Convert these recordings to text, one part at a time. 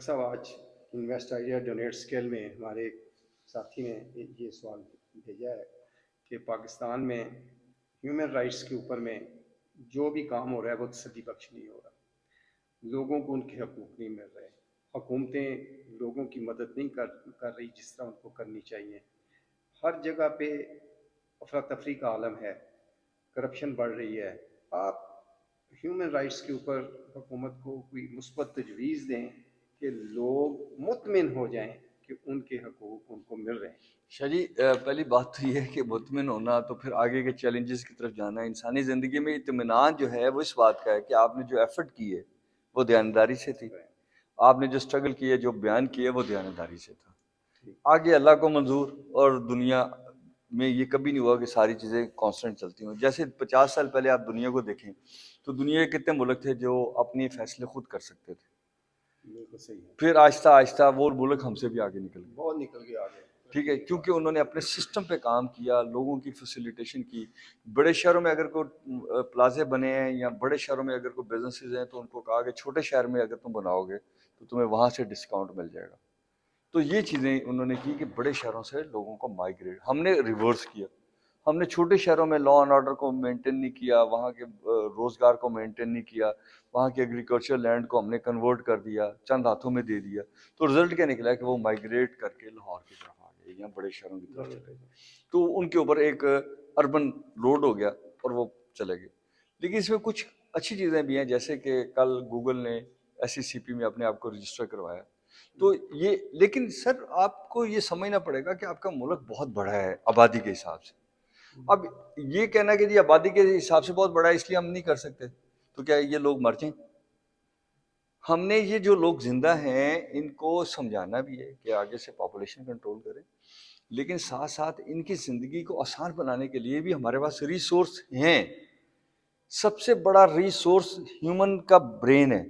صاحب آج invest idea donate scale میں ہمارے ایک ساتھی نے یہ سوال بھیجا ہے کہ پاکستان میں ہیومن رائٹس کے اوپر میں جو بھی کام ہو رہا ہے وہ تسلی بخش نہیں ہو رہا، لوگوں کو ان کے حقوق نہیں مل رہے، حکومتیں لوگوں کی مدد نہیں کر رہی جس طرح ان کو کرنی چاہیے، ہر جگہ پہ افراتفری کا عالم ہے، کرپشن بڑھ رہی ہے۔ آپ ہیومن رائٹس کے اوپر حکومت کو کوئی مثبت تجویز دیں کہ لوگ مطمئن ہو جائیں کہ ان کے حقوق ان کو مل رہے ہیں۔ شاہ جی، پہلی بات تو یہ ہے کہ مطمئن ہونا تو پھر آگے کے چیلنجز کی طرف جانا ہے۔ انسانی زندگی میں اطمینان جو ہے وہ اس بات کا ہے کہ آپ نے جو ایفرٹ کی ہے وہ دیانتداری سے تھی، آپ نے جو سٹرگل کی ہے، جو بیان کیا ہے وہ دیانتداری سے تھا۔ آگے اللہ کو منظور، اور دنیا میں یہ کبھی نہیں ہوا کہ ساری چیزیں کانسٹنٹ چلتی ہوں۔ جیسے 50 سال پہلے آپ دنیا کو دیکھیں تو دنیا کے کتنے ملک تھے جو اپنے فیصلے خود کر سکتے تھے، بالکل صحیح ہے، پھر آہستہ آہستہ وہ ملک ہم سے بھی آگے نکل گئے، بہت نکل کے آگے، ٹھیک ہے، کیونکہ انہوں نے اپنے سسٹم پہ کام کیا، لوگوں کی فیسیلیٹیشن کی۔ بڑے شہروں میں اگر کوئی پلازے بنے ہیں یا بڑے شہروں میں اگر کوئی بزنسز ہیں تو ان کو کہا کہ چھوٹے شہر میں اگر تم بناؤ گے تو تمہیں وہاں سے ڈسکاؤنٹ مل جائے گا۔ تو یہ چیزیں انہوں نے کی کہ بڑے شہروں سے لوگوں کو مائیگریٹ، ہم نے ریورس کیا، ہم نے چھوٹے شہروں میں لا اینڈ آرڈر کو مینٹین نہیں کیا، وہاں کے روزگار کو مینٹین نہیں کیا، وہاں کے ایگریکلچر لینڈ کو ہم نے کنورٹ کر دیا، چند ہاتھوں میں دے دیا، تو رزلٹ کیا نکلا کہ وہ مائیگریٹ کر کے لاہور کی طرف آ گئے یا بڑے شہروں کی طرف چلے گئے، تو ان کے اوپر ایک اربن لوڈ ہو گیا اور وہ چلے گئے۔ لیکن اس میں کچھ اچھی چیزیں بھی ہیں، جیسے کہ کل گوگل نے SECP میں اپنے آپ کو رجسٹر کروایا، تو یہ، لیکن سر آپ کو یہ سمجھنا پڑے گا کہ آپ کا ملک بہت بڑا ہے آبادی کے حساب سے۔ اب یہ کہنا کہ جی آبادی کے حساب سے بہت بڑا ہے اس لیے ہم نہیں کر سکتے، تو کیا یہ لوگ مر جائیں؟ ہم نے یہ جو لوگ زندہ ہیں ان کو سمجھانا بھی ہے کہ آگے سے پاپولیشن کنٹرول کریں، لیکن ساتھ ساتھ ان کی زندگی کو آسان بنانے کے لیے بھی ہمارے پاس ریسورس ہیں۔ سب سے بڑا ریسورس ہیومن کا برین ہے،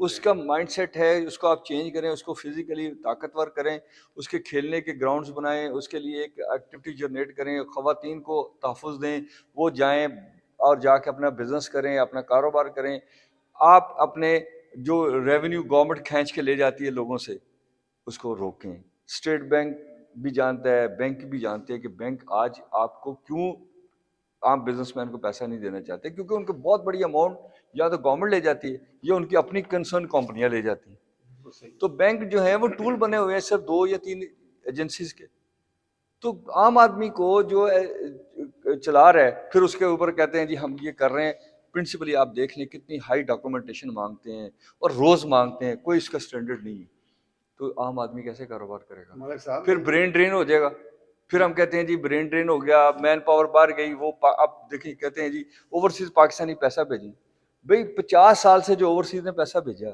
اس کا مائنڈ سیٹ ہے، اس کو آپ چینج کریں، اس کو فزیکلی طاقتور کریں، اس کے کھیلنے کے گراؤنڈز بنائیں، اس کے لیے ایک ایکٹیویٹی جنریٹ کریں، خواتین کو تحفظ دیں، وہ جائیں اور جا کے اپنا بزنس کریں، اپنا کاروبار کریں۔ آپ اپنے جو ریونیو گورنمنٹ کھینچ کے لے جاتی ہے لوگوں سے اس کو روکیں۔ اسٹیٹ بینک بھی جانتا ہے، بینک بھی جانتے ہیں کہ بینک آج آپ کو کیوں عام بزنس مین کو پیسہ نہیں دینا چاہتے، کیونکہ ان کو بہت بڑی اماؤنٹ یا تو گورنمنٹ لے جاتی ہے یا ان کی اپنی کنسرن کمپنیاں لے جاتی ہیں۔ تو بینک جو ہے وہ ٹول بنے ہوئے ہیں صرف 2 یا 3 ایجنسیز کے، تو عام آدمی کو جو چلا رہا ہے پھر اس کے اوپر کہتے ہیں جی ہم یہ کر رہے ہیں۔ پرنسپلی آپ دیکھ لیں کتنی ہائی ڈاکومنٹیشن مانگتے ہیں اور روز مانگتے ہیں، کوئی اس کا سٹینڈرڈ نہیں ہے، تو عام آدمی کیسے کاروبار کرے گا؟ ملک صاحب پھر برین ڈرین ہو جائے گا، پھر ہم کہتے ہیں جی برین ڈرین ہو گیا، مین پاور باہر گئی، وہ اب دیکھیں کہتے ہیں جی اوورسیز پاکستانی پیسہ بھیجیں۔ بھئی 50 سال سے جو اوورسیز نے پیسہ بھیجا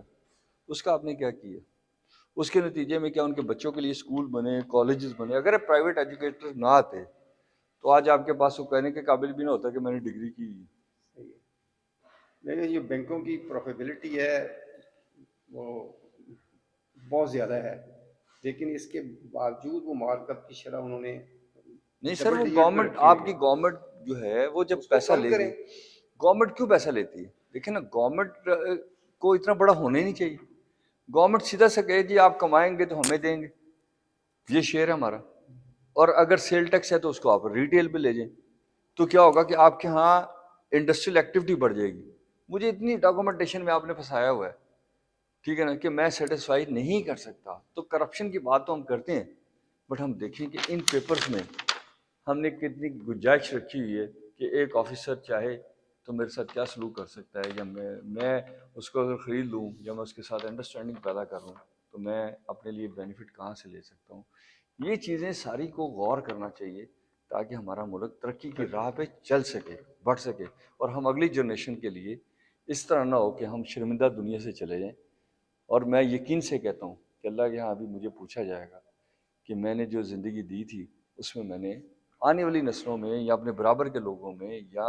اس کا آپ نے کیا کیا؟ اس کے نتیجے میں کیا ان کے بچوں کے لیے اسکول بنے، کالجز بنے؟ اگر پرائیویٹ ایجوکیٹر نہ آتے تو آج آپ کے پاس وہ کہنے کے قابل بھی نہ ہوتا کہ میں نے ڈگری کی۔ لیکن یہ بینکوں کی پروفیبلٹی ہے وہ بہت زیادہ ہے، لیکن اس کے باوجود وہ مارکت کی شرح انہوں نے نہیں سر، ڈبل وہ ڈیجٹ پہ گورنمنٹ، رکھی آپ ہوئی کی ہے، گورنمنٹ جو ہے وہ جب اس کو پیسہ کم لے کریں۔ گی، گورنمنٹ کیوں پیسہ لیتی ہے؟ دیکھیں نا، گورنمنٹ کو اتنا بڑا ہونا ہی نہیں چاہیے۔ گورنمنٹ سیدھا سا کہے جی آپ کمائیں گے تو ہمیں دیں گے، یہ شیئر ہے ہمارا، اور اگر سیل ٹیکس ہے تو اس کو آپ ریٹیل پہ لے جائیں، تو کیا ہوگا کہ آپ کے ہاں انڈسٹریل ایکٹیویٹی بڑھ جائے گی۔ مجھے اتنی ڈاکومنٹیشن میں آپ نے پھنسایا ہوا ہے، ٹھیک ہے نا، کہ میں سیٹسفائی نہیں کر سکتا۔ تو کرپشن کی بات تو ہم کرتے ہیں، بٹ ہم دیکھیں کہ ان پیپرز میں ہم نے کتنی گنجائش رکھی ہوئی ہے کہ ایک آفیسر چاہے تو میرے ساتھ کیا سلوک کر سکتا ہے، یا میں اس کو اگر خرید لوں یا میں اس کے ساتھ انڈرسٹینڈنگ پیدا کر لوں تو میں اپنے لیے بینیفٹ کہاں سے لے سکتا ہوں۔ یہ چیزیں ساری کو غور کرنا چاہیے تاکہ ہمارا ملک ترقی کی راہ پہ چل سکے، بڑھ سکے، اور ہم اگلی جنریشن کے لیے اس طرح نہ ہو کہ ہم شرمندہ دنیا سے چلے جائیں۔ اور میں یقین سے کہتا ہوں کہ اللہ کے ہاں ابھی مجھے پوچھا جائے گا کہ میں نے جو زندگی دی تھی اس میں میں نے آنے والی نسلوں میں یا اپنے برابر کے لوگوں میں یا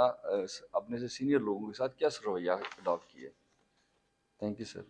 اپنے سے سینئر لوگوں کے ساتھ کیا رویہ اڈاپٹ کیا ہے۔ Thank you sir.